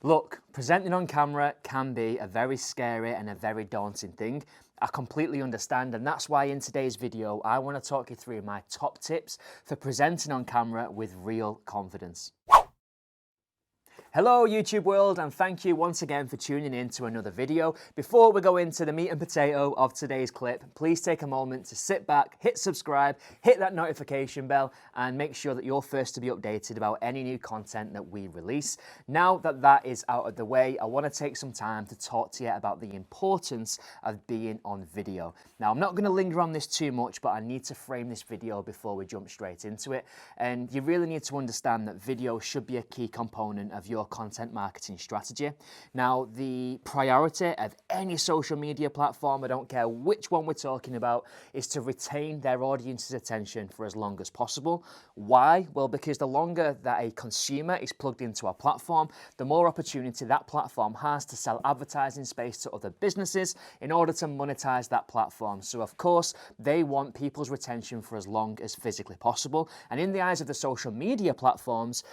Look, presenting on camera can be a very scary and a very daunting thing. I completely understand, and that's why in today's video I want to talk you through my top tips for presenting on camera with real confidence. Hello YouTube world, and thank you once again for tuning in to another video. Before we go into the meat and potato of today's clip, please take a moment to sit back, hit subscribe, hit that notification bell, and make sure that you're first to be updated about any new content that we release. Now that that is out of the way, I want to take some time to talk to you about the importance of being on video. Now, I'm not going to linger on this too much, but I need to frame this video before we jump straight into it. And you really need to understand that video should be a key component of your content marketing strategy. Now, the priority of any social media platform, I don't care which one we're talking about, is to retain their audience's attention for as long as possible. Why? Well, because the longer that a consumer is plugged into a platform, the more opportunity that platform has to sell advertising space to other businesses in order to monetize that platform. So of course, they want people's retention for as long as physically possible. And in the eyes of the social media platforms,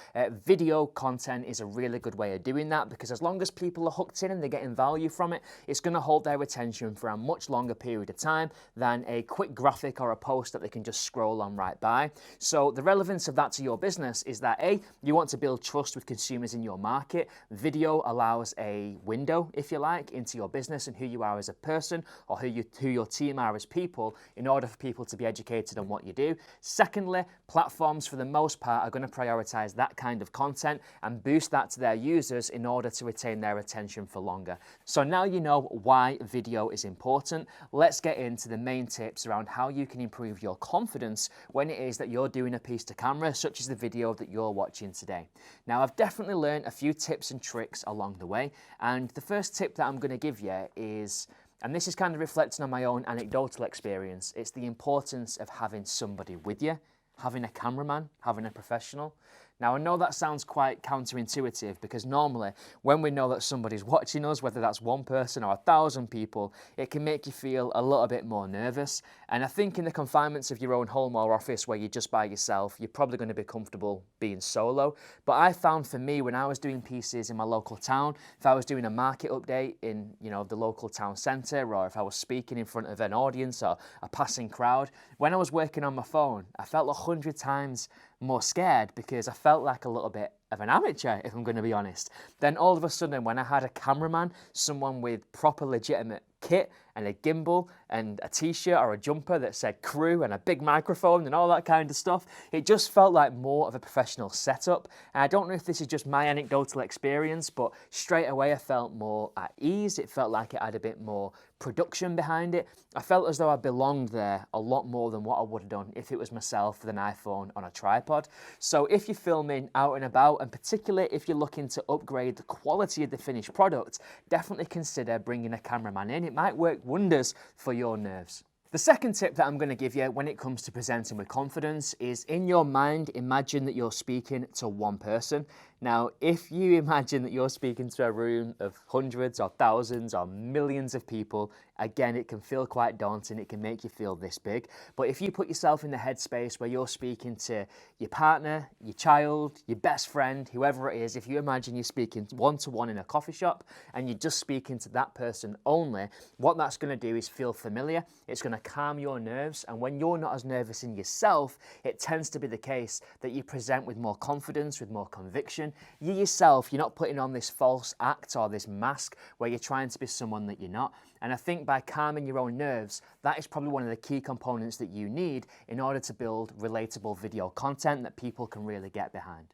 video content is a really good way of doing that, because as long as people are hooked in and they're getting value from it, it's going to hold their attention for a much longer period of time than a quick graphic or a post that they can just scroll on right by. So the relevance of that to your business is that A, you want to build trust with consumers in your market. Video allows a window, if you like, into your business and who you are as a person, or who your team are as people, in order for people to be educated on what you do. Secondly, platforms for the most part are going to prioritize that kind of content and boost that to their users in order to retain their attention for longer. So now you know why video is important. Let's get into the main tips around how you can improve your confidence when it is that you're doing a piece to camera, such as the video that you're watching today. Now, I've definitely learned a few tips and tricks along the way, and the first tip that I'm going to give you is, and this is kind of reflecting on my own anecdotal experience, it's the importance of having somebody with you, having a cameraman, having a professional. Now, I know that sounds quite counterintuitive, because normally when we know that somebody's watching us, whether that's one person or 1,000 people, it can make you feel a little bit more nervous. And I think in the confinements of your own home or office where you're just by yourself, you're probably going to be comfortable being solo. But I found for me, when I was doing pieces in my local town, if I was doing a market update in, the local town centre, or if I was speaking in front of an audience or a passing crowd, when I was working on my phone, I felt 100 times more scared, because I felt like a little bit of an amateur, if I'm going to be honest. Then all of a sudden, when I had a cameraman, someone with proper legitimate kit and a gimbal and a t-shirt or a jumper that said crew and a big microphone and all that kind of stuff, it just felt like more of a professional setup. And I don't know if this is just my anecdotal experience, but straight away I felt more at ease. It felt like it had a bit more production behind it. I felt as though I belonged there a lot more than what I would have done if it was myself with an iPhone on a tripod. So if you're filming out and about, and particularly if you're looking to upgrade the quality of the finished product, definitely consider bringing a cameraman in. It might work wonders for your nerves. The second tip that I'm going to give you when it comes to presenting with confidence is, in your mind, imagine that you're speaking to one person. Now, if you imagine that you're speaking to a room of hundreds or thousands or millions of people, again, it can feel quite daunting. It can make you feel this big. But if you put yourself in the headspace where you're speaking to your partner, your child, your best friend, whoever it is, if you imagine you're speaking one-to-one in a coffee shop and you're just speaking to that person only, what that's going to do is feel familiar. It's going to calm your nerves. And when you're not as nervous in yourself, it tends to be the case that you present with more confidence, with more conviction. You yourself, you're not putting on this false act or this mask where you're trying to be someone that you're not. And I think by calming your own nerves, that is probably one of the key components that you need in order to build relatable video content that people can really get behind.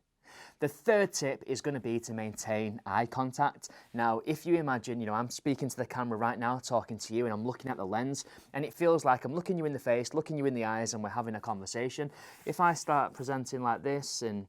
The third tip is going to be to maintain eye contact. Now, if you imagine, I'm speaking to the camera right now, talking to you, and I'm looking at the lens, and it feels like I'm looking you in the face, looking you in the eyes, and we're having a conversation. If I start presenting like this and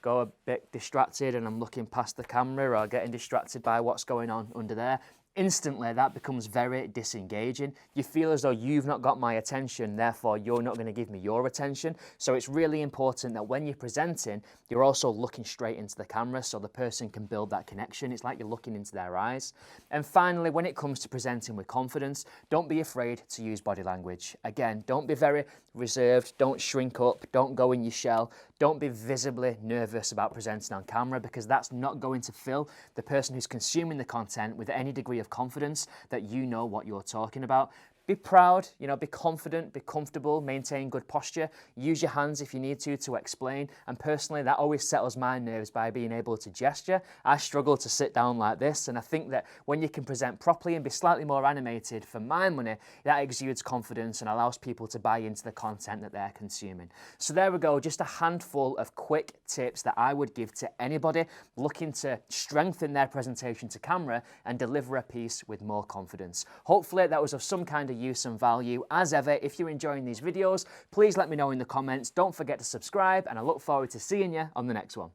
go a bit distracted and I'm looking past the camera or getting distracted by what's going on under there, instantly that becomes very disengaging. You feel as though you've not got my attention, therefore you're not going to give me your attention. So it's really important that when you're presenting, you're also looking straight into the camera so the person can build that connection. It's like you're looking into their eyes. And finally, when it comes to presenting with confidence, don't be afraid to use body language. Again, don't be very reserved, don't shrink up, don't go in your shell. Don't be visibly nervous about presenting on camera, because that's not going to fill the person who's consuming the content with any degree of confidence that you know what you're talking about. Be proud, be confident, be comfortable, maintain good posture, use your hands if you need to explain. And personally, that always settles my nerves by being able to gesture. I struggle to sit down like this, and I think that when you can present properly and be slightly more animated, for my money, that exudes confidence and allows people to buy into the content that they're consuming. So there we go, just a handful of quick tips that I would give to anybody looking to strengthen their presentation to camera and deliver a piece with more confidence. Hopefully that was of some kind of use and value. As ever, if you're enjoying these videos, please let me know in the comments. Don't forget to subscribe, and I look forward to seeing you on the next one.